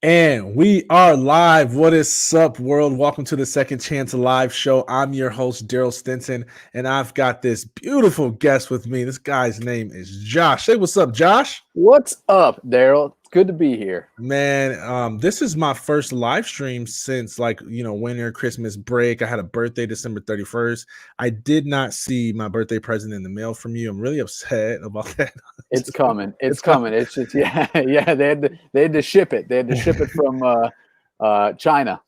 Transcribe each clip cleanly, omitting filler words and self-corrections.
And we are live. What is up, world? Welcome to the Second Chance Live Show. I'm your host, Daryl Stinson, and I've got this beautiful guest with me. This guy's name is Josh. Say what's up, Josh. What's up, Daryl? It's good to be here. Man, this is my first live stream since winter, Christmas break. I had a birthday December 31st. I did not see my birthday present in the mail from you. I'm really upset about that. It's coming. It's coming. It's just yeah. They had to ship it. They had to ship it from China.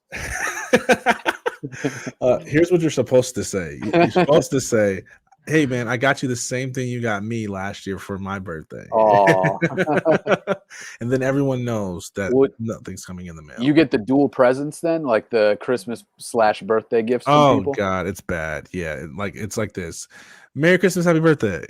Here's what you're supposed to say. You're supposed to say, "Hey, man, I got you the same thing you got me last year for my birthday." Oh, And then everyone knows that nothing's coming in the mail. You get the dual presents then, like the Christmas/birthday gifts from Oh people? God, it's bad. Yeah, it's like this. Merry Christmas, happy birthday.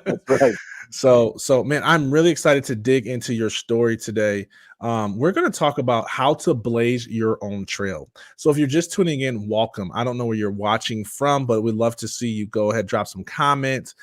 That's right. So man, I'm really excited to dig into your story today. We're going to talk about how to blaze your own trail. So if you're just tuning in, welcome. I don't know where you're watching from, but we'd love to see you. Go ahead, drop some comments.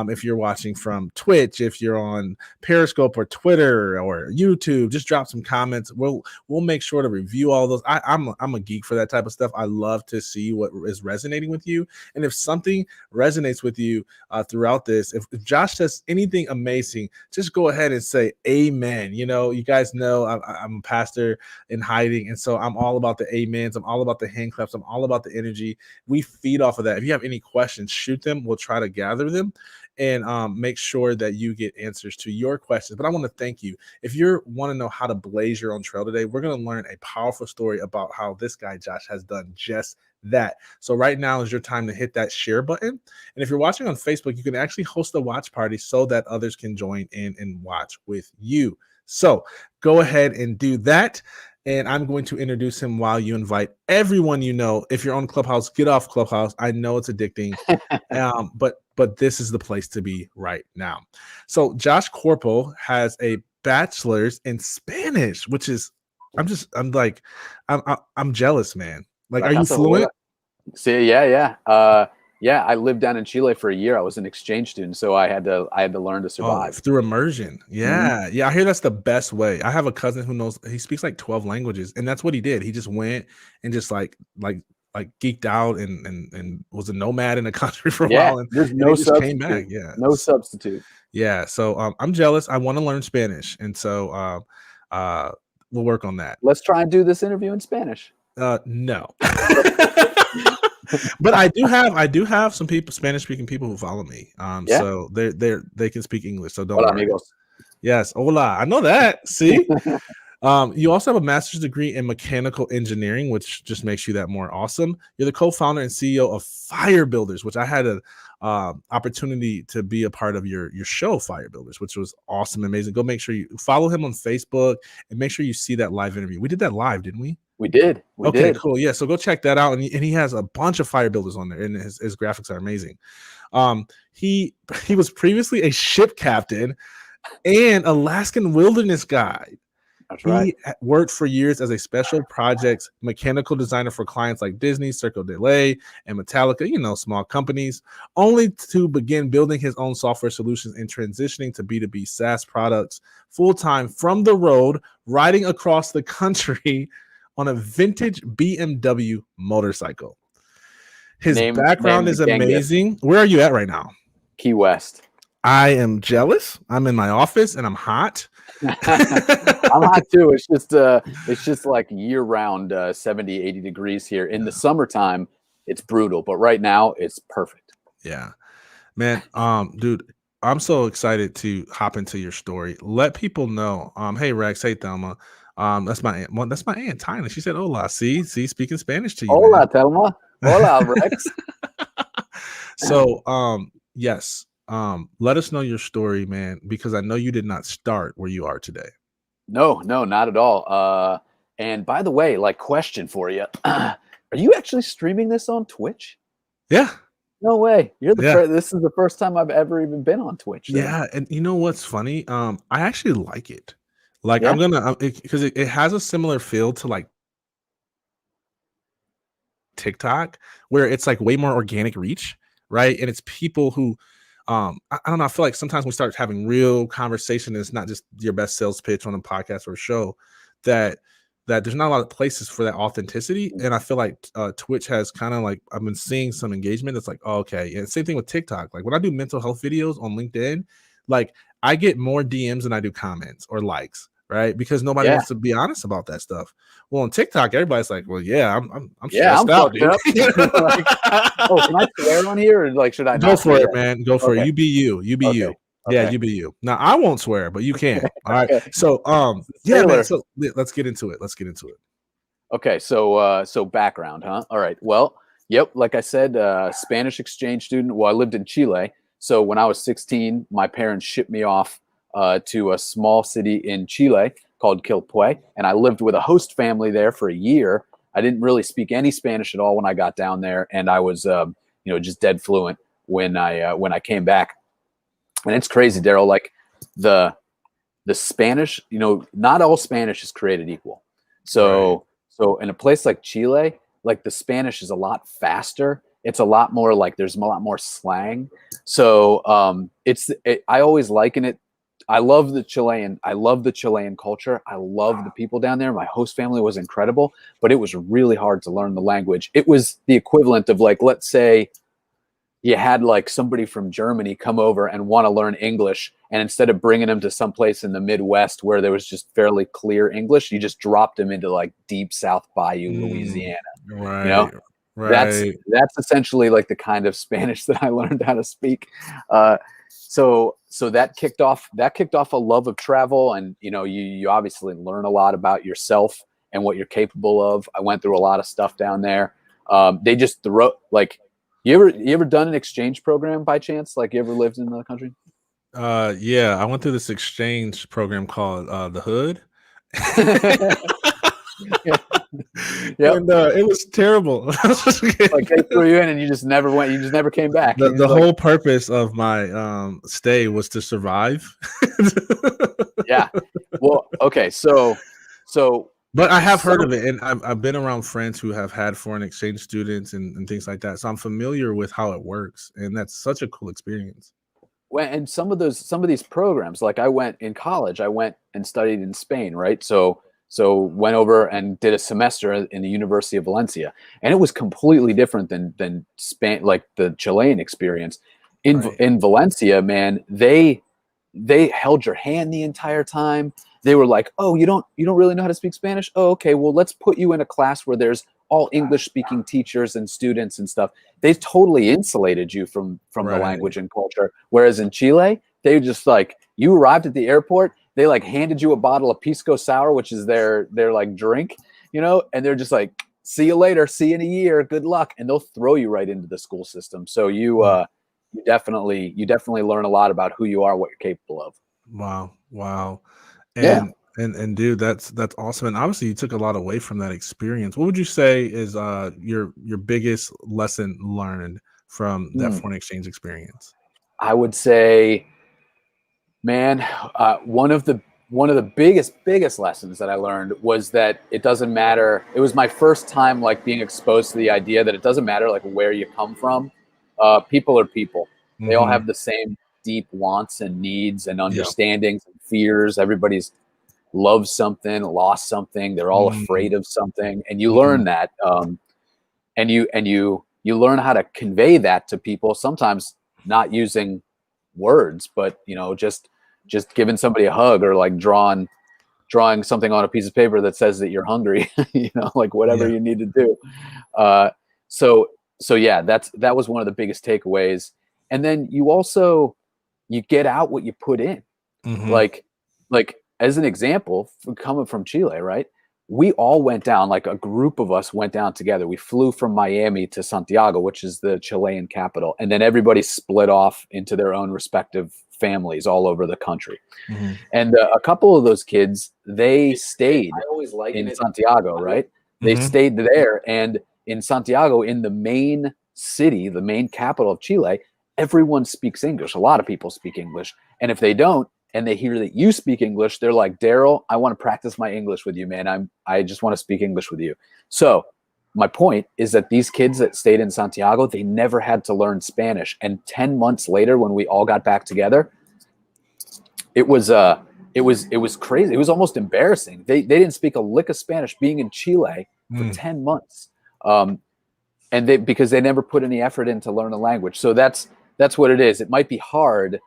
If you're watching from Twitch, if you're on Periscope or Twitter or YouTube, just drop some comments. We'll make sure to review all those. I'm a geek for that type of stuff. I love to see what is resonating with you. And if something resonates with you throughout this, if Josh says anything amazing, just go ahead and say amen. You guys know I'm a pastor in hiding, and so I'm all about the amens. I'm all about the hand claps. I'm all about the energy. We feed off of that. If you have any questions, shoot them. We'll try to gather them and make sure that you get answers to your questions. But I want to thank you. If you want to know how to blaze your own trail today, we're going to learn a powerful story about how this guy, Josh, has done just that. So right now is your time to hit that share button. And if you're watching on Facebook, you can actually host a watch party so that others can join in and watch with you. So go ahead and do that. And I'm going to introduce him while you invite everyone you know. If you're on Clubhouse, get off Clubhouse. I know it's addicting, but this is the place to be right now. So Josh Koerpel has a bachelor's in Spanish, which is I'm jealous, man. Like, are you fluent? See, yeah. I lived down in Chile for a year. I was an exchange student, so I had to learn to survive through immersion. Yeah. I hear that's the best way. I have a cousin who he speaks like 12 languages, and that's what he did. He just went and just like geeked out and was a nomad in the country for a while. And there's no substitute. Came back. Yeah, no substitute. Yeah. So I'm jealous. I want to learn Spanish, and so we'll work on that. Let's try and do this interview in Spanish. No. But I do have some people, Spanish speaking people who follow me. So they can speak English. So don't worry. Amigos. Yes, hola. I know that. See, you also have a master's degree in mechanical engineering, which just makes you that more awesome. You're the co-founder and CEO of Fire Builders, which I had an opportunity to be a part of your show, Fire Builders, which was awesome, amazing. Go make sure you follow him on Facebook and make sure you see that live interview. We did that live, didn't we? We did. Okay, cool. Yeah, so go check that out. And he has a bunch of Fire Builders on there, and his graphics are amazing. He was previously a ship captain and Alaskan wilderness guide. That's right. He worked for years as a special projects mechanical designer for clients like Disney, Cirque du Soleil, and Metallica, small companies, only to begin building his own software solutions and transitioning to B2B SaaS products full-time from the road, riding across the country on a vintage BMW motorcycle. His background is amazing. Where are you at right now? Key West. I am jealous. I'm in my office and I'm hot. I'm hot too. It's just like year round 70, 80 degrees here. In the summertime, it's brutal, but right now it's perfect. Yeah, man. Dude, I'm so excited to hop into your story. Let people know. Hey Rex, hey Thelma. That's my aunt. Well, that's my aunt Tyler. She said, "Hola." See, speaking Spanish to you. Hola, man. Thelma. Hola, Rex. So, yes. Let us know your story, man, because I know you did not start where you are today. No, not at all. And by the way, question for you: are you actually streaming this on Twitch? Yeah. No way. You're this is the first time I've ever even been on Twitch. Though. Yeah, and you know what's funny? I actually like it. Like I'm gonna because it has a similar feel to like TikTok, where it's like way more organic reach, right? And it's people who I don't know. I feel like sometimes we start having real conversation, and it's not just your best sales pitch on a podcast or a show, that there's not a lot of places for that authenticity. And I feel like Twitch has kind of like, I've been seeing some engagement. It's like, oh, okay. And same thing with TikTok. Like when I do mental health videos on LinkedIn, like I get more DMs than I do comments or likes, right? Because nobody Yeah. wants to be honest about that stuff. Well, on TikTok, everybody's like, well, yeah, I'm Yeah, I'm stressed out, fucked dude. up. Like, oh, can I swear on here, or like should I Go not for say it, that? man. Go for it. Okay. You be you. You be Okay. you. Yeah, Okay. you be you. Now I won't swear, but you can. All right. So yeah, Sailor. man. So let's get into it. Okay, so background, huh? All right. Well, yep, like I said, Spanish exchange student. Well, I lived in Chile. So when I was 16, my parents shipped me off to a small city in Chile called Koerpel, and I lived with a host family there for a year. I didn't really speak any Spanish at all when I got down there, and I was just dead fluent when I came back. And it's crazy, Daryl. Like the Spanish, not all Spanish is created equal. So in a place like Chile, like the Spanish is a lot faster. It's a lot more like there's a lot more slang. So I always liken it. I love the Chilean culture. I love the people down there. My host family was incredible, but it was really hard to learn the language. It was the equivalent of like, let's say you had like somebody from Germany come over and want to learn English. And instead of bringing them to someplace in the Midwest where there was just fairly clear English, you just dropped them into like deep South Bayou, Louisiana. Right. That's essentially like the kind of Spanish that I learned how to speak. So that kicked off a love of travel, and you obviously learn a lot about yourself and what you're capable of. I went through a lot of stuff down there. They just throw like. You ever done an exchange program by chance? Like you ever lived in another country? Yeah, I went through this exchange program called the Hood. Yep. And it was terrible. Like they threw you in and you just never went. You just never came back. The whole purpose of my stay was to survive. Yeah. Well, okay. So but I have heard of it, and I've been around friends who have had foreign exchange students and things like that. So I'm familiar with how it works, and that's such a cool experience. And some of these programs, like I went in college, I went and studied in Spain, right? So went over and did a semester in the University of Valencia, and it was completely different than Spain, like the Chilean experience. In Valencia, man, they held your hand the entire time. They were like, "Oh, you don't really know how to speak Spanish? Oh, okay. Well, let's put you in a class where there's all English-speaking teachers and students and stuff." They totally insulated you from the language and culture. Whereas in Chile, they just like you arrived at the airport, they like handed you a bottle of pisco sour, which is their like drink, and they're just like, "See you later. See you in a year. Good luck," and they'll throw you right into the school system. So you definitely learn a lot about who you are, what you're capable of. Wow. Yeah. And dude, that's awesome. And obviously you took a lot away from that experience. What would you say is your biggest lesson learned from that foreign exchange experience? I would say, man, one of the biggest lessons that I learned was that it doesn't matter. It was my first time like being exposed to the idea that it doesn't matter like where you come from. People are people. They all have the same deep wants and needs and understandings and fears. Everybody's loves something, lost something. They're all afraid of something, and you learn that. And you learn how to convey that to people. Sometimes not using words, but just giving somebody a hug or like drawing something on a piece of paper that says that you're hungry. Like whatever you need to do. So yeah, that was one of the biggest takeaways. And then you get out what you put in. Like as an example, coming from Chile, right? We all went down, like a group of us went down together. We flew from Miami to Santiago, which is the Chilean capital. And then everybody split off into their own respective families all over the country. And a couple of those kids, they stayed in Santiago, right? They stayed there. And in Santiago, in the main city, the main capital of Chile, everyone speaks English. A lot of people speak English. And if they don't, and they hear that you speak English, they're like, "Daryl, I want to practice my English with you, man. I just want to speak English with you." So my point is that these kids that stayed in Santiago, they never had to learn Spanish. And 10 months later, when we all got back together, it was crazy. It was almost embarrassing. They didn't speak a lick of Spanish being in Chile for 10 months. And because they never put any effort in to learn a language. So that's what it is. It might be hard,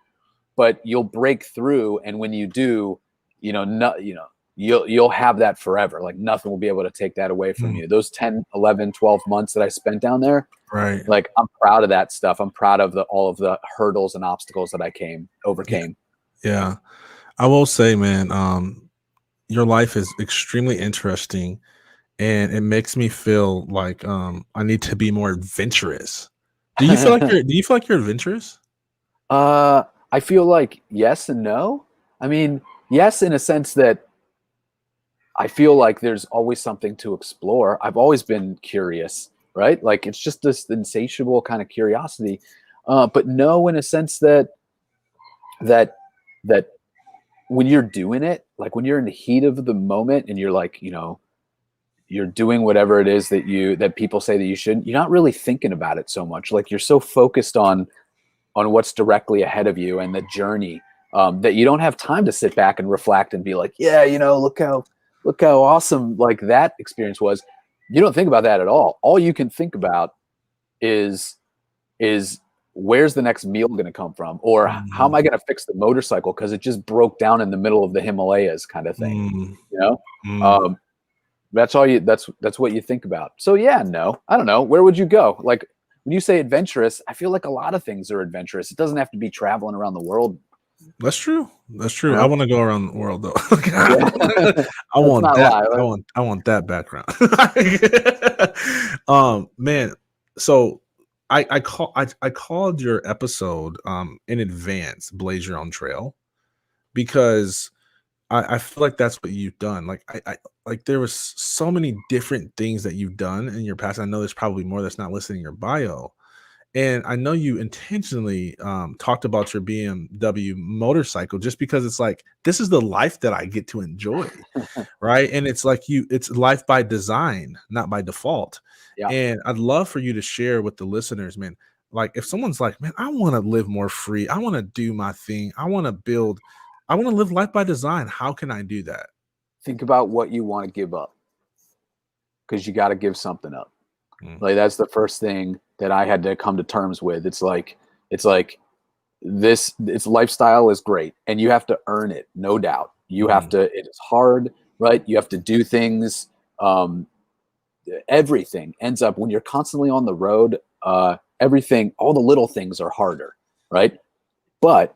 but you'll break through. And when you do, you'll have that forever. Like nothing will be able to take that away from you. Those 10, 11, 12 months that I spent down there, right? Like I'm proud of that stuff. I'm proud of all of the hurdles and obstacles that I overcame. Yeah. I will say, man, your life is extremely interesting, and it makes me feel like I need to be more adventurous. Do you feel like you're adventurous? I feel like yes and no. I mean, yes, in a sense that I feel like there's always something to explore. I've always been curious, right? Like it's just this insatiable kind of curiosity. But no, in a sense that when you're doing it, like when you're in the heat of the moment and you're like, you're doing whatever it is that people say that you shouldn't, you're not really thinking about it so much. Like you're so focused on what's directly ahead of you and the journey, that you don't have time to sit back and reflect and be like, yeah, look how awesome like that experience was. You don't think about that at all. All you can think about is where's the next meal going to come from, or how am I going to fix the motorcycle because it just broke down in the middle of the Himalayas, kind of thing. That's all that's what you think about. So yeah, no, I don't know. Where would you go? Like when you say adventurous, I feel like a lot of things are adventurous. It doesn't have to be traveling around the world. That's true. Yeah. I want to go around the world though. I want that. Lie, right? I want that background. Man. So I called your episode in advance, Blaze Your Own Trail, because I feel like that's what you've done. Like I like there was so many different things that you've done in your past. I know there's probably more that's not listed in your bio. And I know you intentionally talked about your BMW motorcycle just because it's like, this is the life that I get to enjoy. Right. And it's like it's life by design, not by default. Yeah. And I'd love for you to share with the listeners, man. Like if someone's like, man, I want to live more free. I want to do my thing. I want to live life by design. How can I do that? Think about what you want to give up, because you got to give something up. Like that's the first thing that I had to come to terms with. It's like this lifestyle is great and you have to earn it, no doubt. You have to, it is hard, right? You have to do things. Everything ends up when you're constantly on the road, everything, all the little things are harder, right? But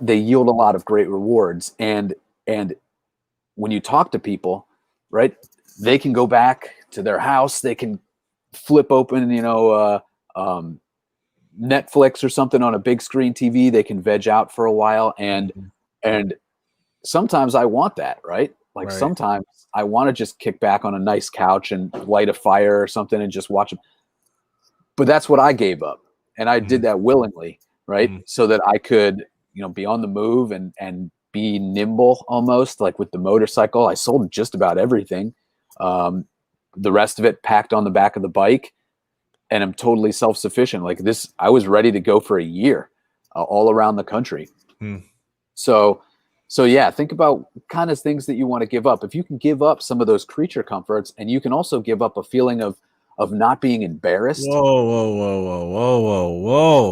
they yield a lot of great rewards. And when you talk to people, right, they can go back to their house, they can flip open, Netflix or something on a big screen TV, they can veg out for a while. And sometimes I want that, right? Like Right. Sometimes I want to just kick back on a nice couch and light a fire or something and just watch them. But that's what I gave up. And I did that willingly, right? So that I could, be on the move and be nimble almost, like with the motorcycle. I sold just about everything. The rest of it packed on the back of the bike, and I'm totally self-sufficient. Like this, I was ready to go for a year, all around the country. So yeah, think about kind of things that you want to give up. If you can give up some of those creature comforts, and you can also give up a feeling of not being embarrassed. Whoa.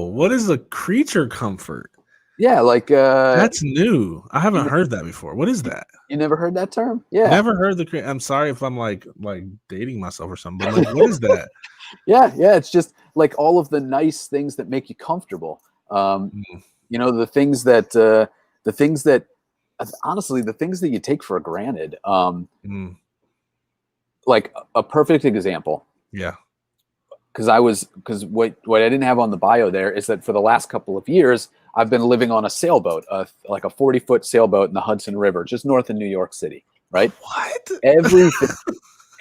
What is a creature comfort? Yeah, like that's new. I haven't heard that before. What is that? You never heard that term? Yeah. Never heard I'm sorry if I'm like dating myself or something, but like, what is that? Yeah. It's just like all of the nice things that make you comfortable. The things that honestly, the things that you take for granted. Like a perfect example. Yeah. Because what I didn't have on the bio there is that for the last couple of years, I've been living on a sailboat, like a 40-foot sailboat in the Hudson River, just north of New York City, right? What?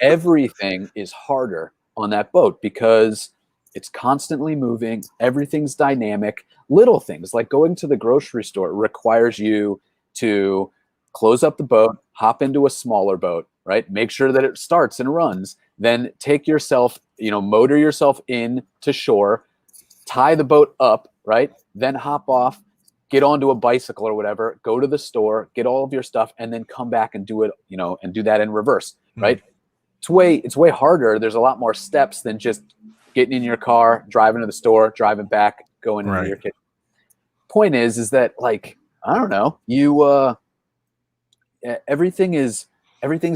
Everything is harder on that boat because it's constantly moving. Everything's dynamic. Little things like going to the grocery store requires you to close up the boat, hop into a smaller boat, right? Make sure that it starts and runs. Then take yourself, motor yourself in to shore, tie the boat up, right? Then hop off, get onto a bicycle or whatever, go to the store, get all of your stuff, and then come back and do it, and do that in reverse, right? It's way harder. There's a lot more steps than just getting in your car, driving to the store, driving back, going into your kitchen. Point is that, like, I don't know, everything's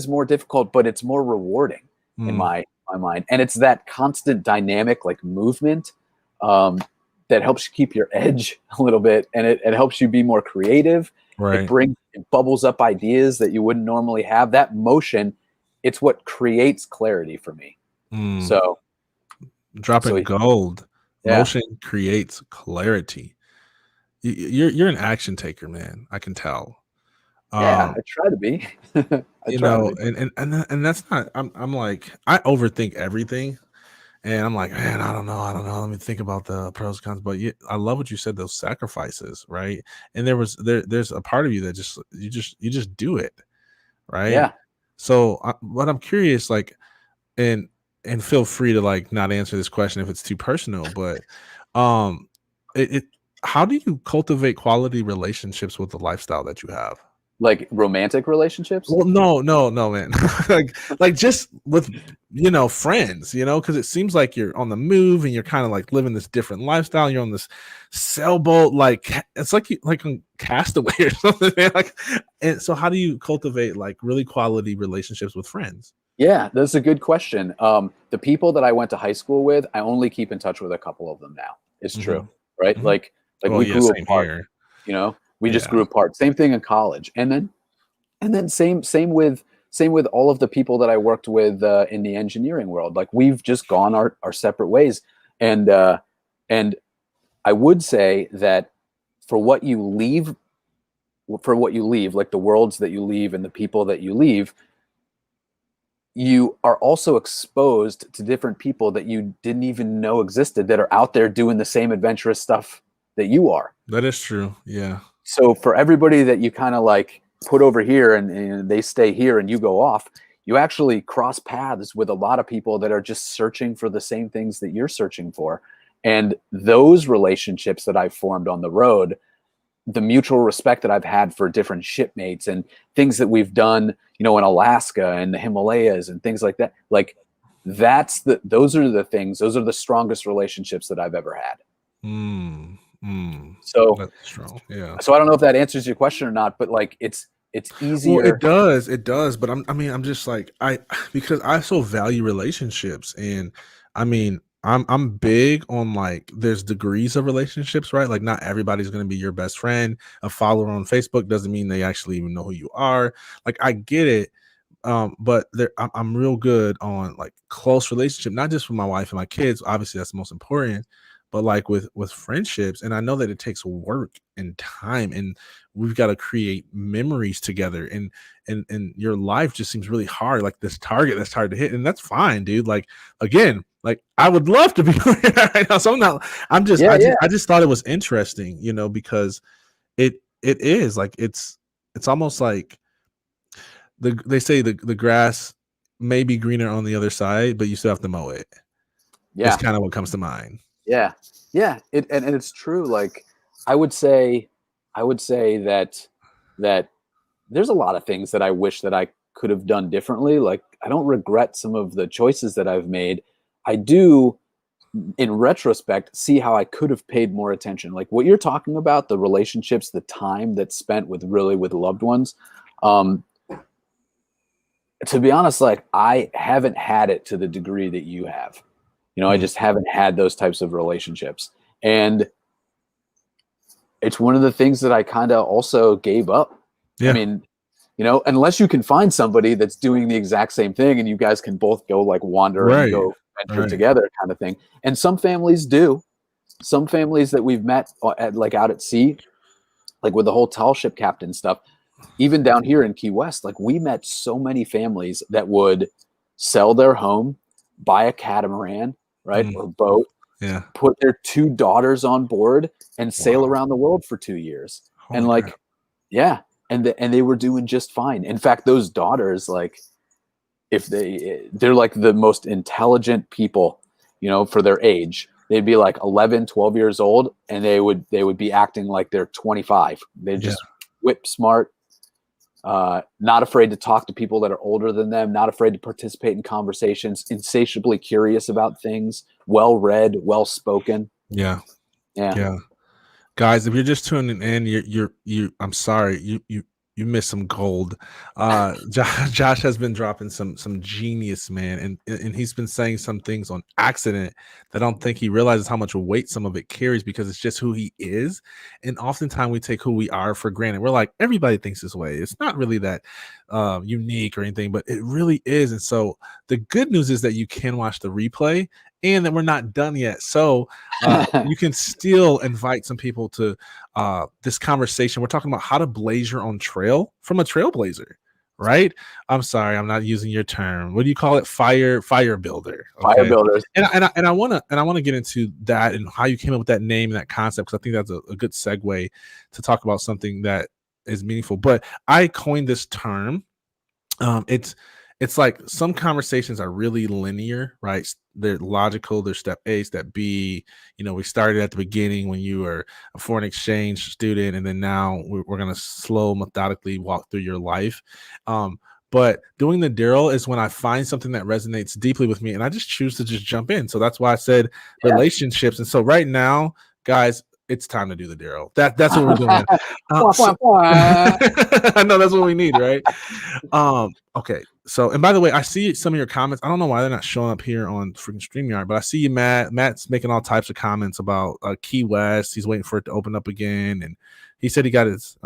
more difficult, but it's more rewarding in my mind. And it's that constant dynamic, like, movement that helps you keep your edge a little bit, and it helps you be more creative. It bubbles up ideas that you wouldn't normally have. That motion, it's what creates clarity for me. So dropping gold. Motion creates clarity. You're an action taker, man. I can tell. I try to be. And that's not. I'm like, I overthink everything, and I'm like, man, I don't know. Let me think about the pros and cons. But I love what you said. Those sacrifices, right? And there's a part of you that you just do it, right? Yeah. So, but I'm curious, like, and feel free to, like, not answer this question if it's too personal, but how do you cultivate quality relationships with the lifestyle that you have? Like romantic relationships? Well, no, man. like just with, friends, because it seems like you're on the move and you're kind of like living this different lifestyle. You're on this sailboat, like it's like on Castaway or something, man. Like, and so how do you cultivate, like, really quality relationships with friends? Yeah, that's a good question. The people that I went to high school with, I only keep in touch with a couple of them now. It's true, right? Like we grew apart. We just grew apart. Same thing in college, and then same with all of the people that I worked with in the engineering world. Like, we've just gone our separate ways, and I would say that for what you leave, like the worlds that you leave and the people that you leave, you are also exposed to different people that you didn't even know existed, that are out there doing the same adventurous stuff that you are. That is true. Yeah. So for everybody that you kind of like put over here and they stay here and you go off, you actually cross paths with a lot of people that are just searching for the same things that you're searching for. And those relationships that I've formed on the road, the mutual respect that I've had for different shipmates and things that we've done, in Alaska and the Himalayas and things like that, like those are the strongest relationships that I've ever had. So that's strong. Yeah. So I don't know if that answers your question or not, but like it's easier. Well, it does. But I'm just like, because I so value relationships, and I'm big on, like, there's degrees of relationships, right? Like, not everybody's going to be your best friend. A follower on Facebook doesn't mean they actually even know who you are. Like, I get it. But I'm real good on, like, close relationship, not just with my wife and my kids. Obviously, that's the most important, but, like, with friendships. And I know that it takes work and time, and we've got to create memories together. And your life just seems really hard, like this target that's hard to hit, and that's fine, dude. Like, again, like, I would love to be right now. So I just thought it was interesting, because it is like, it's almost like they say the grass may be greener on the other side, but you still have to mow it. Yeah. It's kind of what comes to mind. Yeah. Yeah. And it's true. Like, I would say that there's a lot of things that I wish that I could have done differently. Like, I don't regret some of the choices that I've made. I do, in retrospect, see how I could have paid more attention. Like what you're talking about, the relationships, the time that's spent with loved ones. To be honest, like, I haven't had it to the degree that you have. I just haven't had those types of relationships. And it's one of the things that I kind of also gave up. Yeah. I mean, unless you can find somebody that's doing the exact same thing and you guys can both go, like, wander and go venture together, kind of thing. And some families do. Some families that we've met out at sea, like with the whole tall ship captain stuff, even down here in Key West, like, we met so many families that would sell their home, buy a catamaran, right, or boat, put their 2 daughters on board and sail around the world for 2 years. Holy crap. And they were doing just fine. In fact, those daughters, like, if they're like the most intelligent people, you know, for their age. They'd be like 11, 12 years old, and they would be acting like they're 25. They're Yeah. just whip smart, not afraid to talk to people that are older than them, not afraid to participate in conversations, insatiably curious about things, well read, well spoken. Yeah. Yeah. Yeah. Guys, if you're just tuning in, I'm sorry, you missed some gold. Josh has been dropping some genius, man, and he's been saying some things on accident that I don't think he realizes how much weight some of it carries, because it's just who he is. And oftentimes we take who we are for granted. We're like, everybody thinks this way. It's not really that unique or anything, but it really is. And so the good news is that you can watch the replay, and that we're not done yet. So you can still invite some people to this conversation. We're talking about how to blaze your own trail from a trailblazer, right? I'm sorry, I'm not using your term. What do you call it? Fire builder. Okay? Fire builders. And I want to get into that and how you came up with that name and that concept, because I think that's a good segue to talk about something that is meaningful. But I coined this term. It's like some conversations are really linear, right? They're logical. They're step A, step B. You know, we started at the beginning when you were a foreign exchange student, and then now we're going to slow, methodically walk through your life. But doing the Daryl is when I find something that resonates deeply with me, and I just choose to just jump in. So that's why I said relationships. And so right now, guys, it's time to do the Daryl. That's what we're doing. I know that's what we need, right? Okay. So, and by the way, I see some of your comments. I don't know why they're not showing up here on freaking StreamYard, but I see you, Matt. Matt's making all types of comments about Key West. He's waiting for it to open up again, and he said he got his.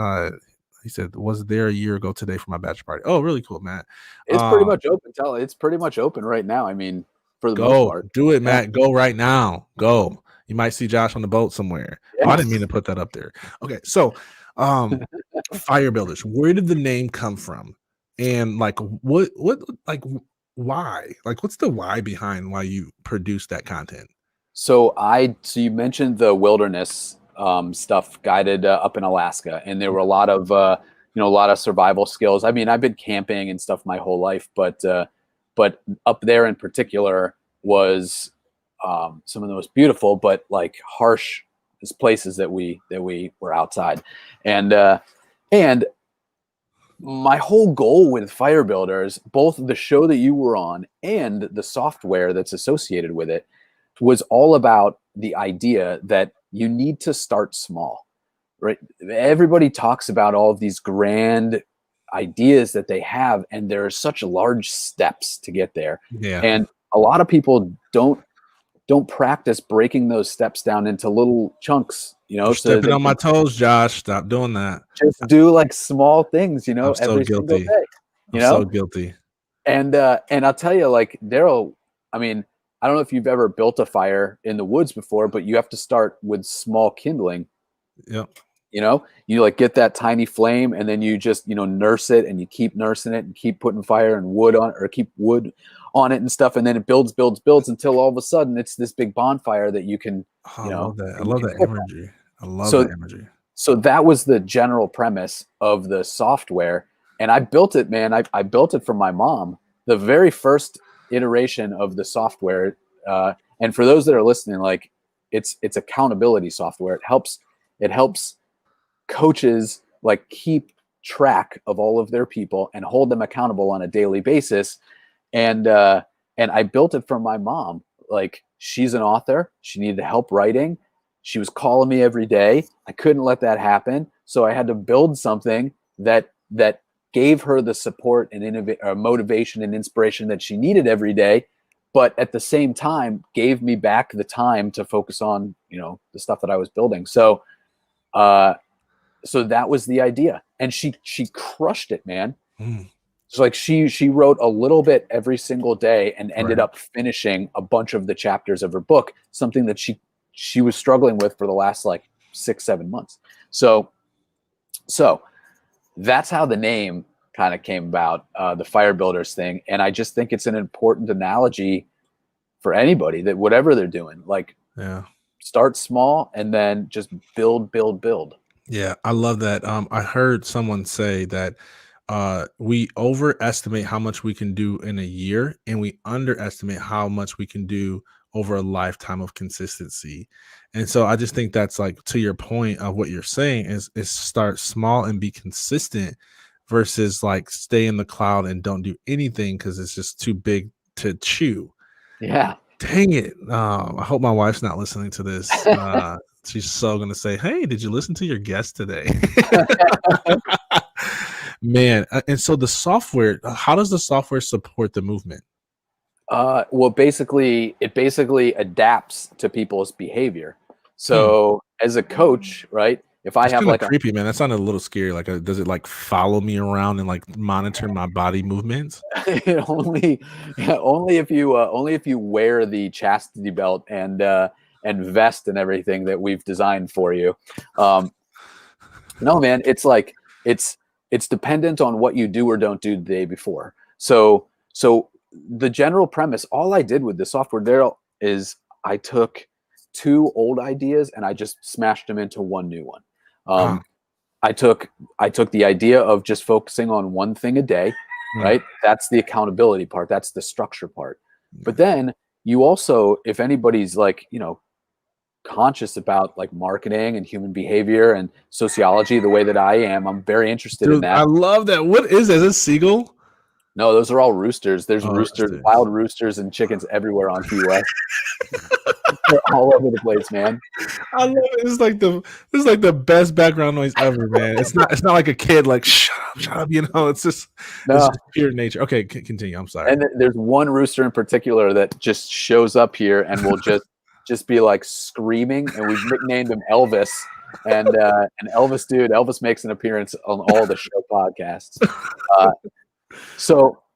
He said, "Was there a year ago today for my bachelor party?" Oh, really cool, Matt. It's pretty much open. It's pretty much open right now. I mean, for the most part. Do it, Matt. Go right now. Go. You might see Josh on the boat somewhere. Yes. Oh, I didn't mean to put that up there. Okay, so Fire Builders. Where did the name come from? And like what like why? Like what's the why behind why you produce that content? So you mentioned the wilderness stuff guided up in Alaska, and there were a lot of a lot of survival skills. I mean, I've been camping and stuff my whole life, but up there in particular was some of the most beautiful but like harsh places that we were outside, and my whole goal with Fire Builders, both the show that you were on and the software that's associated with it, was all about the idea that you need to start small, right? Everybody talks about all of these grand ideas that they have, and there are such large steps to get there. Yeah. And a lot of people don't practice breaking those steps down into little chunks, you know. You're stepping on my toes, Josh. Stop doing that. Just do like small things, you know, every single day. You know? So guilty. And I'll tell you, like, Daryl, I mean, I don't know if you've ever built a fire in the woods before, but you have to start with small kindling. Yep. You know, you like get that tiny flame, and then you just, nurse it, and you keep nursing it and keep putting fire and wood on it, or keep wood on it and stuff. And then it builds until all of a sudden it's this big bonfire that you can, I love that. I love that imagery. I love that imagery. So that was the general premise of the software. And I built it, man. I built it for my mom, the very first iteration of the software. And for those that are listening, like it's accountability software. It helps coaches like keep track of all of their people and hold them accountable on a daily basis. And I built it for my mom. Like, she's an author. She needed help writing. She was calling me every day. I couldn't let that happen. So I had to build something that gave her the support and motivation and inspiration that she needed every day, but at the same time gave me back the time to focus on, the stuff that I was building. So that was the idea. And she crushed it, man. So like she wrote a little bit every single day and ended up finishing a bunch of the chapters of her book, something that she was struggling with for the last like 6-7 months. So that's how the name kind of came about, the Fire Builders thing. And I just think it's an important analogy for anybody that whatever they're doing, like start small and then just build. Yeah, I love that. I heard someone say that we overestimate how much we can do in a year, and we underestimate how much we can do over a lifetime of consistency. And so I just think that's like, to your point of what you're saying, is start small and be consistent versus like stay in the cloud and don't do anything because it's just too big to chew. Yeah. Dang it. I hope my wife's not listening to this. She's so gonna say, "Hey, did you listen to your guest today?" Man, and so the software, how does the software support the movement? Well, it basically adapts to people's behavior. Hmm. So as a coach, right? If I That's have kind of like a creepy, man. That sounded a little scary. Like, does it like follow me around and like monitor my body movements? only only if you wear the chastity belt and vest and everything that we've designed for you. No, man, it's like it's dependent on what you do or don't do the day before. So the general premise, all I did with the software there is I took two old ideas and I just smashed them into one new one. Ah, Um, I took the idea of just focusing on one thing a day, mm, right? That's the accountability part. That's the structure part. yeah. But then you also, if anybody's like, conscious about like marketing and human behavior and sociology the way that I am, I'm very interested in Dude, I that. love that. What is this? Is this seagull? No, those are all roosters. There's Oh, roosters, roosters. wild roosters and chickens everywhere on Key West. They're all over the place, man. I love it. This is like the best background noise ever, man. It's not like a kid like shut up, it's No, just pure nature. Okay, continue. I'm sorry. and there's one rooster in particular that just shows up here and will just be like screaming, and we've nicknamed him Elvis. And Elvis makes an appearance on all the show podcasts. Uh,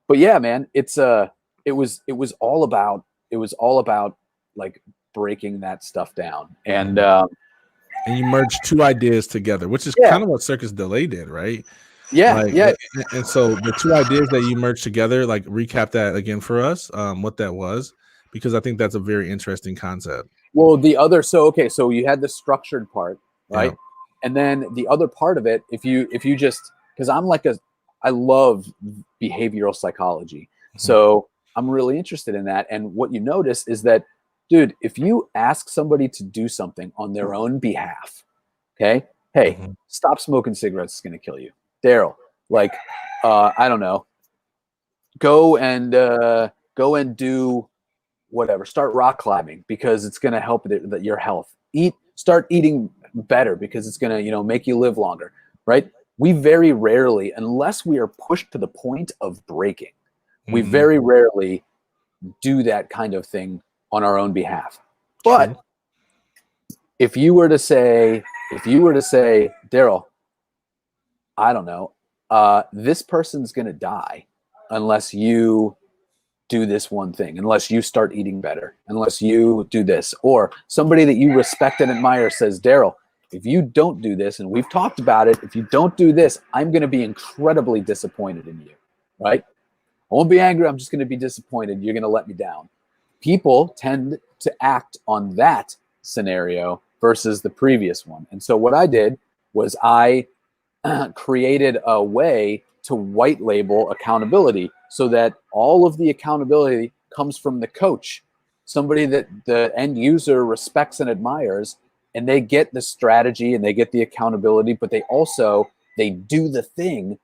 but yeah, man, it was all about like breaking that stuff down. And Mhm. And you merge two ideas together, which is yeah, kind of what Circus Delay did, right? yeah, Like, yeah. and so the two ideas that you merged together, like recap that again for us, what that was, because I think that's a very interesting concept. Well, okay, so you had the structured part, Yeah. right? And then the other part of it, if you just, because I love behavioral psychology, Mhm. so I'm really interested in that. And what you notice is that, dude, if you ask somebody to do something on their own behalf, okay, hey, Mhm. stop smoking cigarettes, it's going to kill you, Daryl. Like, I don't know, go and do whatever. Start rock climbing because it's going to help your health. Start eating better because it's going to make you live longer, right? We very rarely, unless we are pushed to the point of breaking, we Mhm. very rarely do that kind of thing on our own behalf. True. But if you were to say, Daryl, I don't know, this person's going to die unless you do this one thing, unless you start eating better, unless you do this. Or somebody that you respect and admire says, Daryl, if you don't do this, and we've talked about it, if you don't do this, I'm going to be incredibly disappointed in you, right? I won't be angry. I'm just going to be disappointed. You're going to let me down. People tend to act on that scenario versus the previous one. And so what I did was I created a way to white label accountability so that all of the accountability comes from the coach, somebody that the end user respects and admires, and they get the strategy and they get the accountability, but they do the thing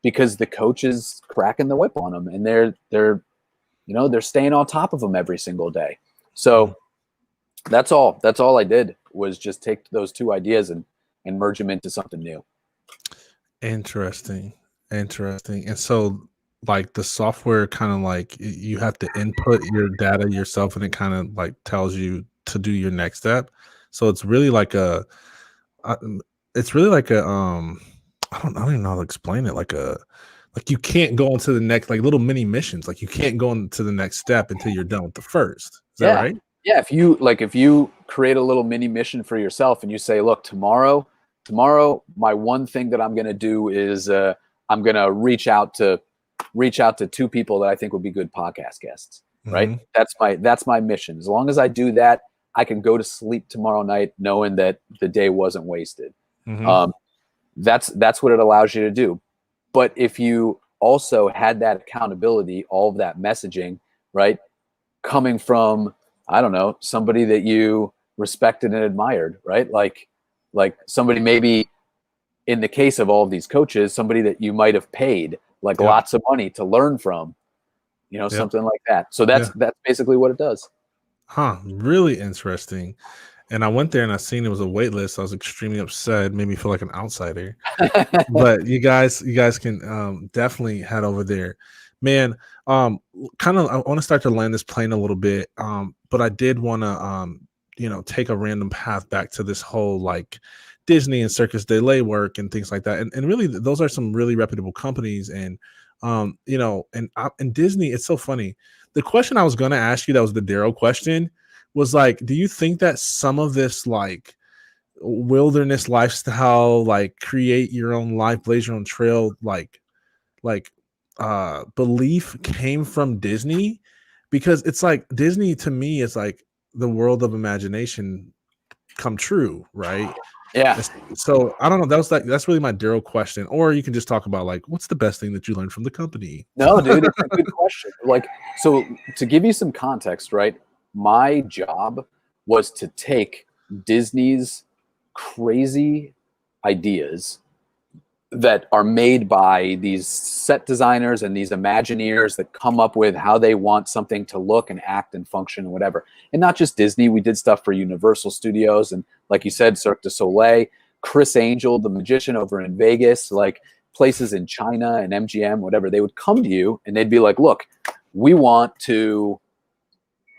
because the coach is cracking the whip on them, and they're staying on top of them every single day. Mhm. So that's all I did was just take those two ideas and merge them into something new. Interesting. Interesting. And so like the software kind of like you have to input your data yourself and it kind of like tells you to do your next step. So it's really like uh, it's really like I don't even know how to explain it. Like you can't go into the next like little mini missions. Like you can't go into the next step until you're done with the first. Is that Yeah. right? Yeah. If you create a little mini mission for yourself and you say, look, tomorrow, my one thing that I'm going to do is I'm going to reach out to two people that I think would be good podcast guests. Right. Hmm. That's my mission. As long as I do that, I can go to sleep tomorrow night knowing that the day wasn't wasted. Hmm. Um, that's what it allows you to do. But if you also had that accountability, all of that messaging, right, coming from, I don't know, somebody that you respected and admired, right? Like somebody, maybe in the case of all of these coaches, somebody that you might have paid like Yep. lots of money to learn from, Yep. something like that. So that's basically what it does. Huh. Really interesting. And I went there and I seen it was a wait list. I was extremely upset. It made me feel like an outsider. But you guys can definitely head over there, man. Kind of, I want to start to land this plane a little bit, but I did want to take a random path back to this whole like Disney and Circus de Lay work and things like that, and really those are some really reputable companies. And and Disney, it's so funny. The question I was going to ask you, that was the Darrow question, was like, do you think that some of this like wilderness lifestyle, like create your own life, blaze your own trail, like belief came from Disney? Because it's like Disney to me is like the world of imagination come true, right? Yeah. So I don't know. That's really my Daryl question. Or you can just talk about like, what's the best thing that you learned from the company? No, dude, it's a good question. Like, so to give you some context, right? My job was to take Disney's crazy ideas that are made by these set designers and these Imagineers that come up with how they want something to look and act and function and whatever. And not just Disney. We did stuff for Universal Studios and, like you said, Cirque du Soleil, Chris Angel, the magician over in Vegas, like places in China and MGM, whatever. They would come to you and they'd be like, look, we want to,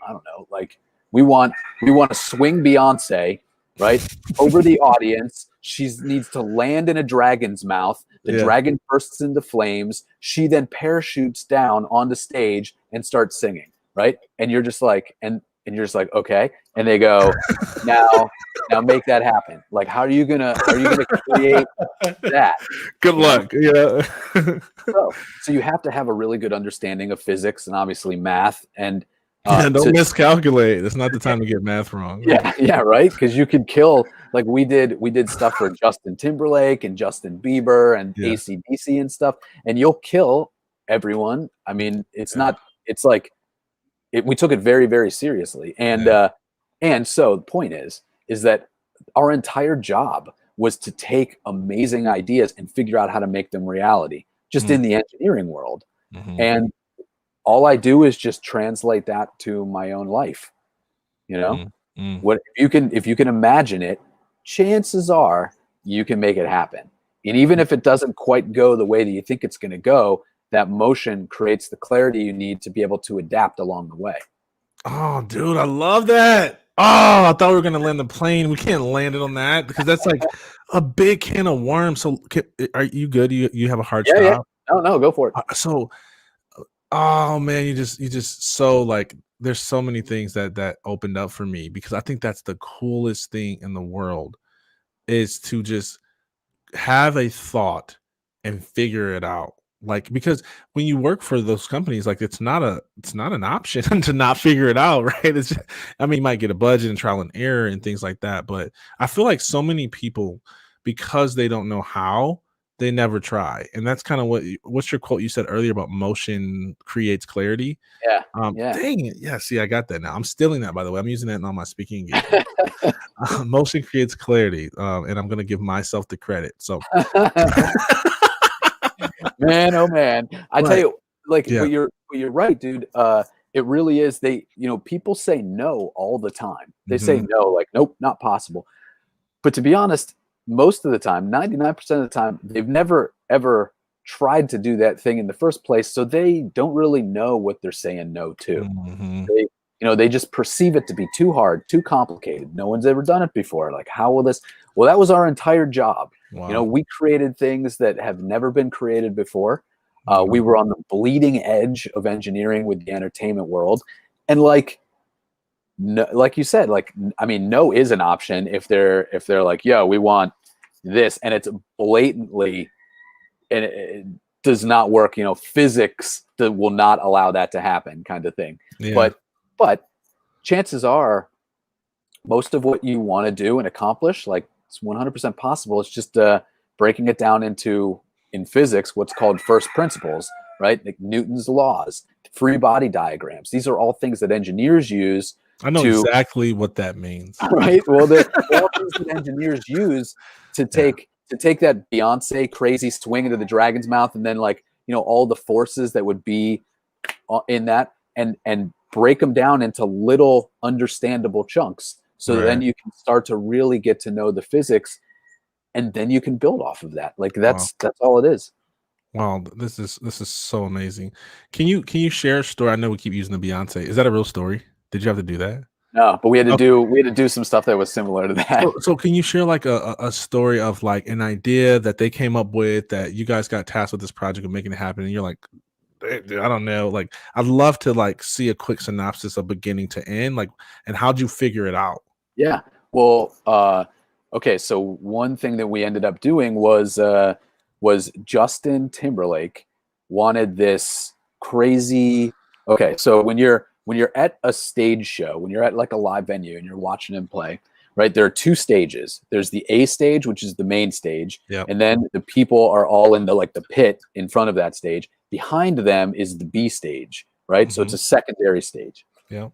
I don't know, like we want to swing Beyonce, right, over the audience. She needs to land in a dragon's mouth. The dragon bursts into flames. She then parachutes down onto stage and starts singing, right? And you're just like, and you're just like, okay. And they go, now make that happen. Like, how are you gonna create that? Good luck. Yeah. So you have to have a really good understanding of physics and obviously math. And don't miscalculate. It's not the time to get math wrong. Yeah, right. Because you could kill. Like we did stuff for Justin Timberlake and Justin Bieber and AC/DC and stuff, and you'll kill everyone. I mean, it's not. It's like we took it very, very seriously, and so the point is that our entire job was to take amazing ideas and figure out how to make them reality, just in the engineering world, and all I do is just translate that to my own life. What if you can imagine it, chances are you can make it happen. And even if it doesn't quite go the way that you think it's going to go, that motion creates the clarity you need to be able to adapt along the way. Oh, dude, I love that. Oh, I thought we were going to land the plane. We can't land it on that because that's like a big can of worms. So are you good? You have a hard stop? Yeah. No, go for it. So, oh man, you just so like, there's so many things that opened up for me, because I think that's the coolest thing in the world, is to just have a thought and figure it out. Like, because when you work for those companies, like it's not an option to not figure it out, right? It's just, I mean, you might get a budget and trial and error and things like that, but I feel like so many people, because they don't know how, they never try. And that's kind of what's your quote you said earlier about motion creates clarity? Yeah. Dang it. Yeah, see, I got that now. I'm stealing that, by the way. I'm using that in all my speaking engagement. Motion creates clarity, and I'm going to give myself the credit. So, man, oh man, I tell you, like, but you're right, dude. It really is. People say no all the time. They say no, like, nope, not possible. But to be honest, most of the time, 99% of the time, they've never ever tried to do that thing in the first place, so they don't really know what they're saying no to. They just perceive it to be too hard, too complicated. No one's ever done it before. Like, how will this? Well, that was our entire job. Wow. We created things that have never been created before. We were on the bleeding edge of engineering with the entertainment world, and like you said, like, I mean, no is an option if they're like, yo, we want this, and it's blatantly, and it does not work. Physics that will not allow that to happen, kind of thing. Yeah. But chances are, most of what you want to do and accomplish, like, it's 100% possible. It's just breaking it down into in physics what's called first principles, right? Like Newton's laws, free body diagrams. These are all things that engineers use I know to, exactly what that means. right? Well, they're all things that engineers use to Yeah. take that Beyonce crazy swing into the dragon's mouth, and then like, you know, all the forces that would be in that, and break them down into little understandable chunks, so that then Right. you can start to really get to know the physics, and then you can build off of that. Like Wow. that's all it is. Wow. This is so amazing. Can you share a story? I know we keep using the Beyonce. Is that a real story? Did you have to do that? No, but we had to Okay. do some stuff that was similar to that. So can you share like a story of like an idea that they came up with that you guys got tasked with this project of making it happen, and you're like, I don't know. Like, I'd love to like see a quick synopsis of beginning to end. Like, and how'd you figure it out? Yeah. Well, okay. So one thing that we ended up doing was Justin Timberlake wanted this crazy. Okay, so when you're at a stage show, when you're at like a live venue and you're watching him play, right? There are two stages. There's the A stage, which is the main stage, Yep. and then the people are all in the pit in front of that stage. Behind them is the B stage, right? So it's a secondary stage. Yep.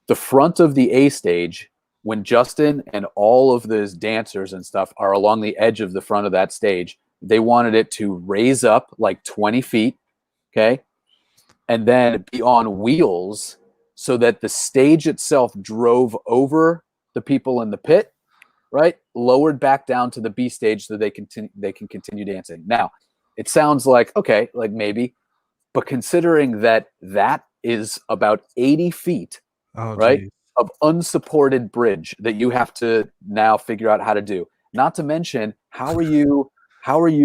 The front of the A stage, when Justin and all of those dancers and stuff are along the edge of the front of that stage, they wanted it to raise up like 20 feet, okay? And then be on wheels so that the stage itself drove over the people in the pit, right? Lowered back down to the B stage so they can continue dancing. Now, it sounds like, okay, like maybe, but considering that that is about 80 feet, Oh, right, geez. of unsupported bridge that you have to now figure out how to do. Not to mention, how are you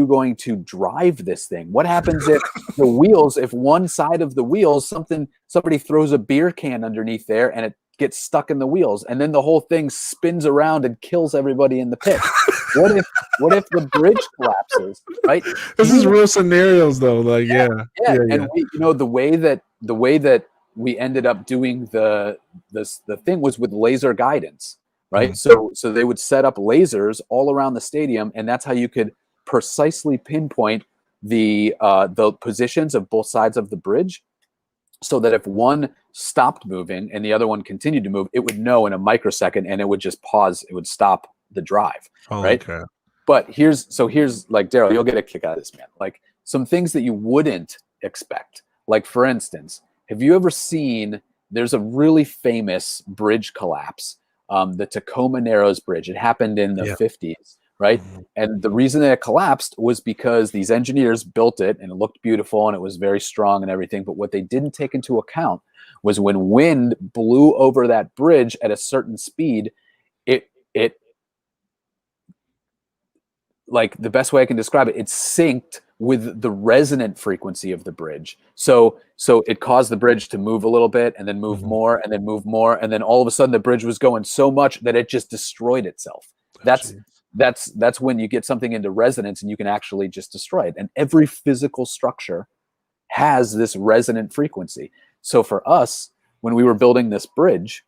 going to drive this thing? What happens if the wheels, if one side of the wheels, somebody throws a beer can underneath there and it gets stuck in the wheels, and then the whole thing spins around and kills everybody in the pit? What if the bridge collapses, right? This is real scenarios though. Like, yeah. And we, the way that we ended up doing the thing was with laser guidance, right? So they would set up lasers all around the stadium, and that's how you could precisely pinpoint the positions of both sides of the bridge, so that if one stopped moving and the other one continued to move, it would know in a microsecond, and it would just pause. It would stop the drive, right? Okay. But here's like, Daryl, you'll get a kick out of this, man. Like some things that you wouldn't expect. Like, for instance, have you ever seen, there's a really famous bridge collapse, the Tacoma Narrows Bridge. It happened in the 50s, right? And the reason that it collapsed was because these engineers built it and it looked beautiful and it was very strong and everything. But what they didn't take into account was when wind blew over that bridge at a certain speed, it like, the best way I can describe it, it synced with the resonant frequency of the bridge. So it caused the bridge to move a little bit and then move more and then move more. And then all of a sudden the bridge was going so much that it just destroyed itself. That's when you get something into resonance and you can actually just destroy it. And every physical structure has this resonant frequency. So for us, when we were building this bridge,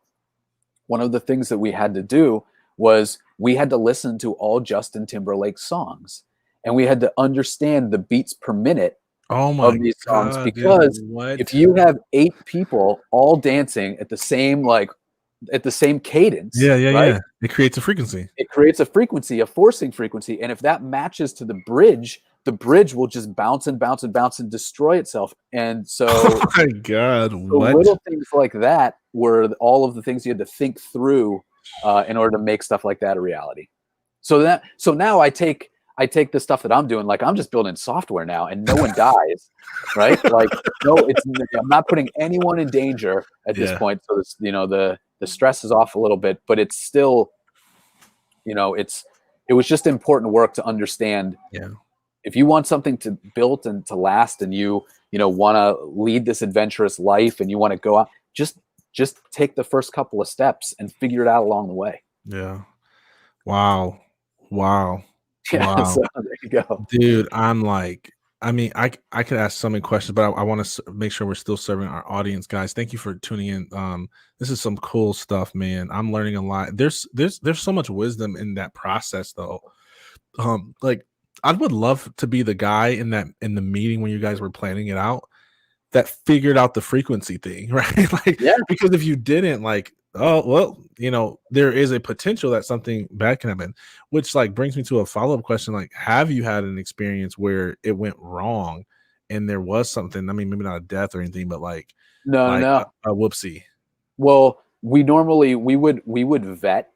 one of the things that we had to do was we had to listen to all Justin Timberlake songs, and we had to understand the beats per minute of these songs, because if you have 8 people all dancing at the same cadence, right? It creates a frequency. It creates a frequency, a forcing frequency, and if that matches to the bridge will just bounce and bounce and bounce and destroy itself. And so, oh my God, what? Little things like that were all of the things you had to think through in order to make stuff like that a reality. So now I take the stuff that I'm doing, like I'm just building software now, and no one dies, right? Like, no, I'm not putting anyone in danger at this point. So this, the stress is off a little bit, but it's still, it was just important work to understand. Yeah. If you want something to build and to last, and you want to lead this adventurous life, and you want to go out, just take the first couple of steps and figure it out along the way. Yeah. Wow. Yeah, Wow. so there you go. Dude, I'm like, I mean, I could ask so many questions, but I want to make sure we're still serving our audience, guys. Thank you for tuning in. This is some cool stuff, man. I'm learning a lot. There's so much wisdom in that process, though. Like, I would love to be the guy in the meeting when you guys were planning it out that figured out the frequency thing, right? Like, Yeah. because if you didn't, like, oh, well, there is a potential that something bad can happen, which like brings me to a follow-up question. Like, have you had an experience where it went wrong and there was something, I mean, maybe not a death or anything, but No, no, like no. a whoopsie. Well, we would vet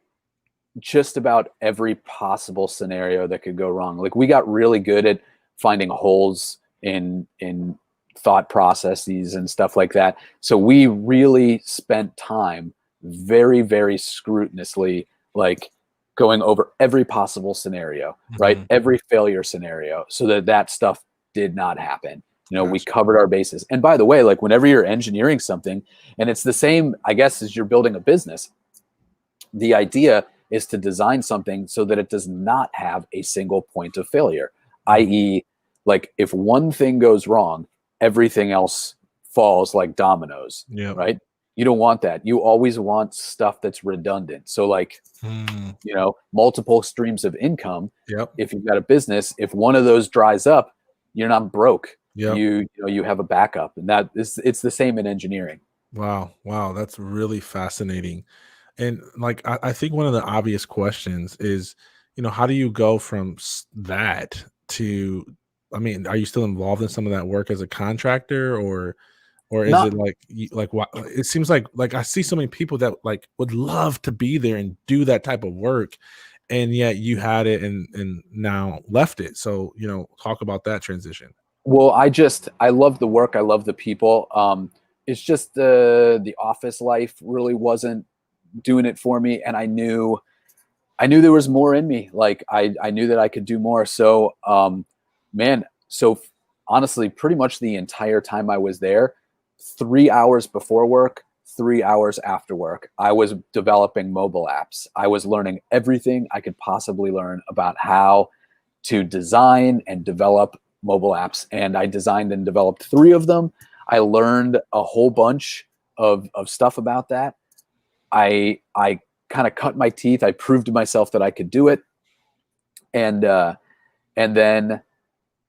just about every possible scenario that could go wrong. Like we got really good at finding holes in thought processes and stuff like that. So we really spent time very, very scrupulously, like going over every possible scenario, right? Mhm. Every failure scenario, so that stuff did not happen. We Gotcha. covered our bases. And by the way, like whenever you're engineering something, and it's the same, I guess, as you're building a business, the idea is to design something so that it does not have a single point of failure, Mhm. i.e., like if one thing goes wrong, everything else falls like dominoes, Yep. right? You don't want that. You always want stuff that's redundant. So, like, Mm. multiple streams of income. Yep. If you've got a business, if one of those dries up, you're not broke. Yep. You have a backup, and it's the same in engineering. Wow. Wow. That's really fascinating. And like, I think one of the obvious questions is, how do you go from that to, I mean, are you still involved in some of that work as a contractor, or is it Not like, like what it seems like I see so many people that like would love to be there and do that type of work, and yet you had it and now left it. So, talk about that transition. Well, I love the work. I love the people. It's just the office life really wasn't doing it for me, and I knew there was more in me. Like I knew that I could do more. So, man, honestly, pretty much the entire time I was there, 3 hours before work, 3 hours after work, I was developing mobile apps. I was learning everything I could possibly learn about how to design and develop mobile apps. And I designed and developed three of them. I learned a whole bunch of stuff about that. I kind of cut my teeth. I proved to myself that I could do it. And and then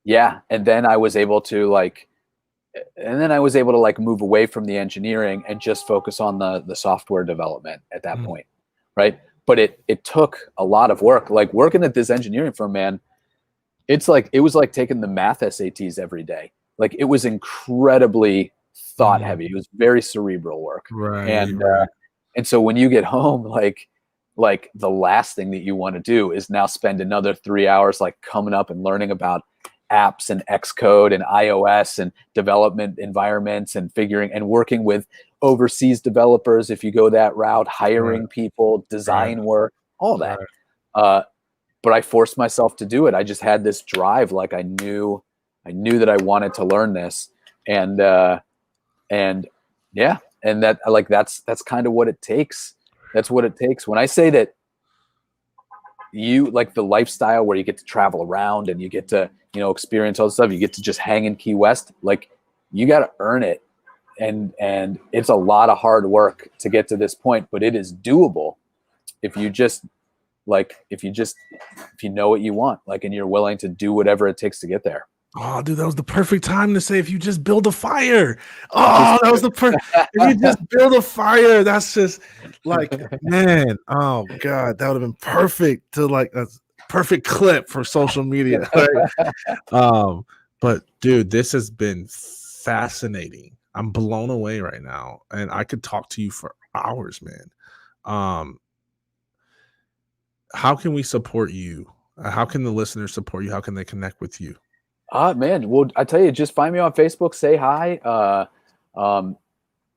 and then I was able to like move away from the engineering and just focus on the software development at that Mm. point, right? But it took a lot of work. Like working at this engineering firm, man, it was like taking the math SATs every day. Like it was incredibly thought Mm. heavy. It was very cerebral work. Right, And right. and so when you get home, like the last thing that you want to do is now spend another 3 hours like coming up and learning about apps and Xcode and iOS and development environments and figuring and working with overseas developers if you go that route, Right, hiring people, right, design work, all that. right. Uh, but I forced myself to do it. I just had this drive, like I knew that I wanted to learn this, and and yeah, and that's kind of what it takes. That's what it takes. When I say that you like the lifestyle where you get to travel around and you get to experience all this stuff, you get to just hang in Key West, like you got to earn it, and it's a lot of hard work to get to this point, but it is doable if you just if you know what you want, like, and you're willing to do whatever it takes to get there. Oh, dude, that was the perfect time to say if you just build a fire. Just Oh, that was if you just build a fire, that's just like, man, oh God, that would have been perfect to like a perfect clip for social media. Right? But dude, this has been fascinating. I'm blown away right now, and I could talk to you for hours, man. Um, how can we support you? How can the listeners support you? How can they connect with you? Man, well, I tell you, just find me on Facebook, say hi. Um,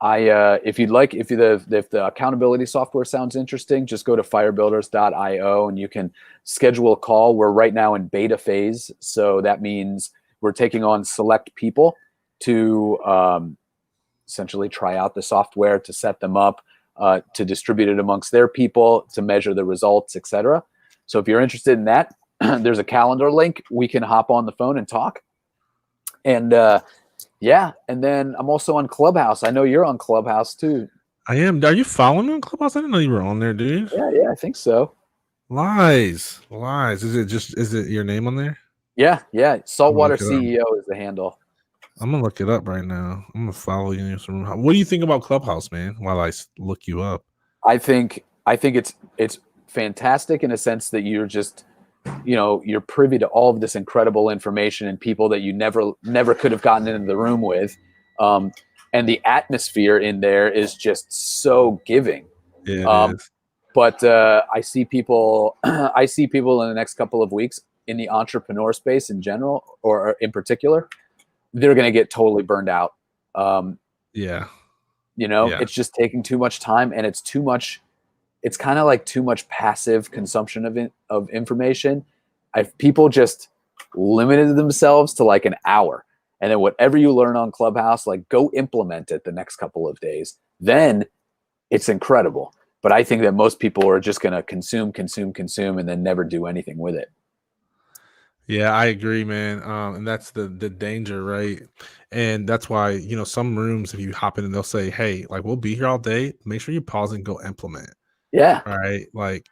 if you'd like, if the accountability software sounds interesting, just go to firebuilders.io and you can schedule a call. We're right now in beta phase, so that means we're taking on select people to essentially try out the software, to set them up, to distribute it amongst their people, to measure the results, etc. So if you're interested in that, there's a calendar link. We can hop on the phone and talk. And and then I'm also on Clubhouse. I know you're on Clubhouse too. I am. Are you following me on Clubhouse? I didn't know you were on there, dude. Yeah, I think so. Lies, lies. Is it your name on there? Yeah, yeah. I'm gonna Saltwater look it up. CEO is the handle. I'm gonna look it up right now. I'm gonna follow you. What do you think about Clubhouse, man? While I look you up. I think it's fantastic in a sense that you're just, you're privy to all of this incredible information and people that you never could have gotten into the room with. Um, and the atmosphere in there is just so giving. It Um, is. but I see people I see people in the next couple of weeks in the entrepreneur space in general, or in particular, they're going to get totally burned out. Um, Yeah. Yeah. it's just taking too much time, and it's too much. It's kind of like too much passive consumption of information. If people just limited themselves to like an hour, and then whatever you learn on Clubhouse, like go implement it the next couple of days, then it's incredible. But I think that most people are just going to consume, and then never do anything with it. Yeah, I agree, man. And that's the danger, right? And that's why, some rooms, if you hop in and they'll say, hey, like we'll be here all day. Make sure you pause and go implement. Yeah. Right. Like,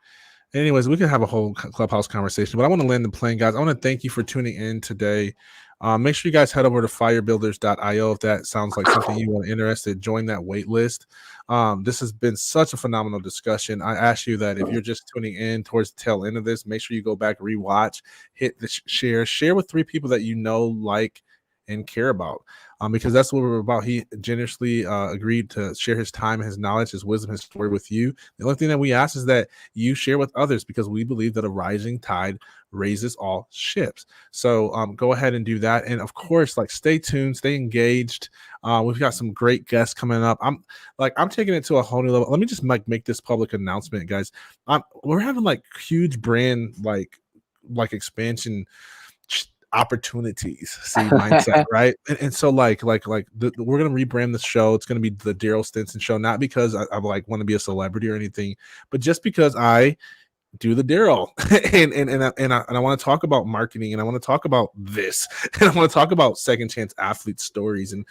anyways, we can have a whole Clubhouse conversation, but I want to land the plane, guys. I want to thank you for tuning in today. Make sure you guys head over to firebuilders.io if that sounds like something you are interested. Join that wait list. This has been such a phenomenal discussion. I ask you that if you're just tuning in towards the tail end of this, make sure you go back, rewatch, hit the share with 3 people that you know, like, and care about. Because that's what we're about. He generously agreed to share his time, his knowledge, his wisdom, his story with you. The only thing that we ask is that you share with others, because we believe that a rising tide raises all ships. So go ahead and do that. And of course, like, stay tuned, stay engaged. We've got some great guests coming up. I'm taking it to a whole new level. Let me just make this public announcement, guys. We're having like huge brand like expansion opportunities, see, mindset, right? And so we're gonna rebrand the show. It's gonna be the Daryl Stinson Show, not because I like want to be a celebrity or anything, but just because I do the Daryl and I want to talk about marketing, and I want to talk about this, and I want to talk about second chance athlete stories, and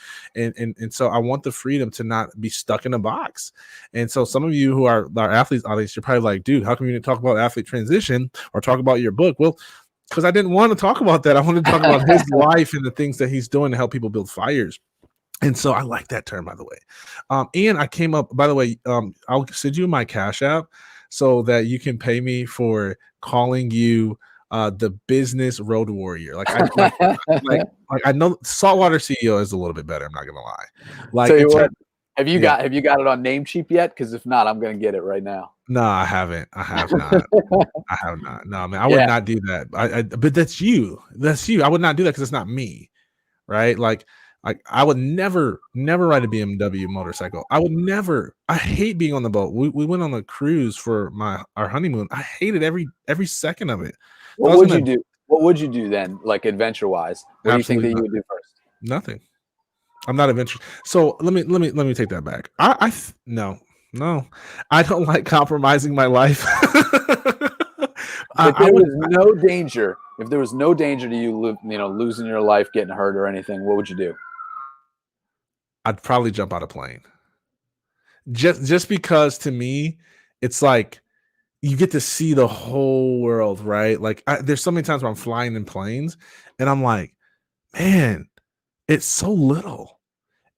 so I want the freedom to not be stuck in a box. And so some of you who are our athletes audience, you're probably like, dude, how come you didn't talk about athlete transition or talk about your book? Well, because I didn't want to talk about that. I wanted to talk about his life and the things that he's doing to help people build fires. And so I like that term, by the way. And I came up, by the way, I'll send you my Cash App so that you can pay me for calling you the business road warrior. I know Saltwater CEO is a little bit better. I'm not gonna lie. Like, Tell you what, have you got it on Namecheap yet? Because if not, I'm going to get it right now. no, I haven't. I have not. I have not. No, man, I would Yeah. not do that. But that's you. That's you. I would not do that because it's not me, right? Like I would never ride a BMW motorcycle. I would never. I hate being on the boat. We went on a cruise for our honeymoon. I hated every second of it. What would you do? What would you do then, like adventure wise? What do you think that you would do first? Nothing. I'm not adventurous. So let me take that back. No, I don't like compromising my life. If there was no danger to you, losing your life, getting hurt, or anything, what would you do? I'd probably jump out of plane. Just because to me, it's like you get to see the whole world, right? Like there's so many times where I'm flying in planes and I'm like, man, it's so little.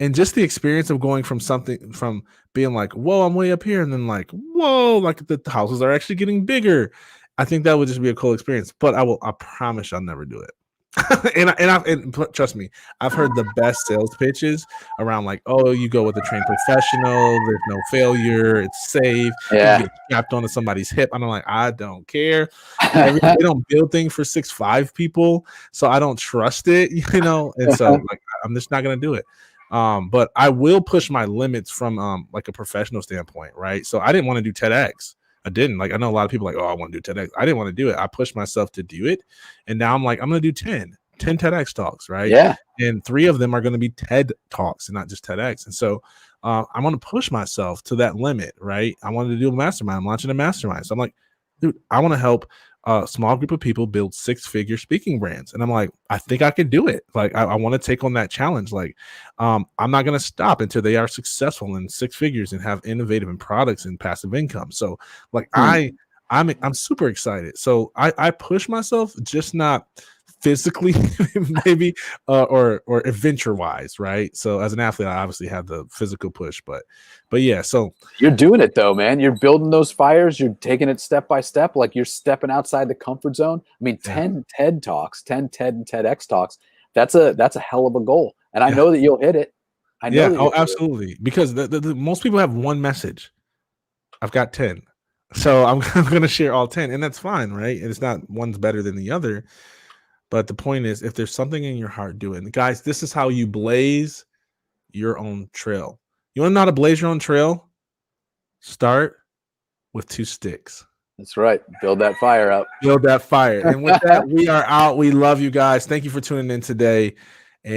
And just the experience of going from being like, whoa, I'm way up here, and then like, whoa, like the houses are actually getting bigger. I think that would just be a cool experience. But I promise I'll never do it. and trust me, I've heard the best sales pitches around like, oh, you go with a trained professional, there's no failure, it's safe, Yeah. you get strapped onto somebody's hip. And I'm like, I don't care. They don't build things for 6'5" people, so I don't trust it, and so like I'm just not gonna do it. But I will push my limits from like a professional standpoint, right? So I didn't want to do TEDx. I didn't. Like, I know a lot of people like, oh, I want to do TEDx. I didn't want to do it. I pushed myself to do it. And now I'm like, I'm going to do 10 TEDx talks, right? Yeah. And 3 of them are going to be TED talks and not just TEDx. And so I'm going to push myself to that limit, right? I wanted to do a mastermind. I'm launching a mastermind. So I'm like, dude, I want to help a small group of people build 6-figure speaking brands. And I'm like, I think I can do it. Like, I want to take on that challenge. Like, I'm not going to stop until they are successful in 6 figures and have innovative and products and passive income. So like, I'm super excited. So I push myself, just not physically, maybe, or adventure wise, right? So as an athlete, I obviously have the physical push, but yeah. So You're doing it though, man. You're building those fires. You're taking it step by step. Like you're stepping outside the comfort zone. I mean, yeah, 10 TED talks, 10 TED and TEDx talks. That's a hell of a goal. And I yeah, know that you'll hit it. I know yeah. that Oh, you'll hit it. absolutely. Because the most people have one message. I've got 10. So I'm going to share all 10, and that's fine, right? And it's not one's better than the other. But the point is, if there's something in your heart, do it. And guys, this is how you blaze your own trail. You want to know how to blaze your own trail? Start with 2 sticks. That's right. Build that fire up. Build that fire. And with that, we are out. We love you guys. Thank you for tuning in today. And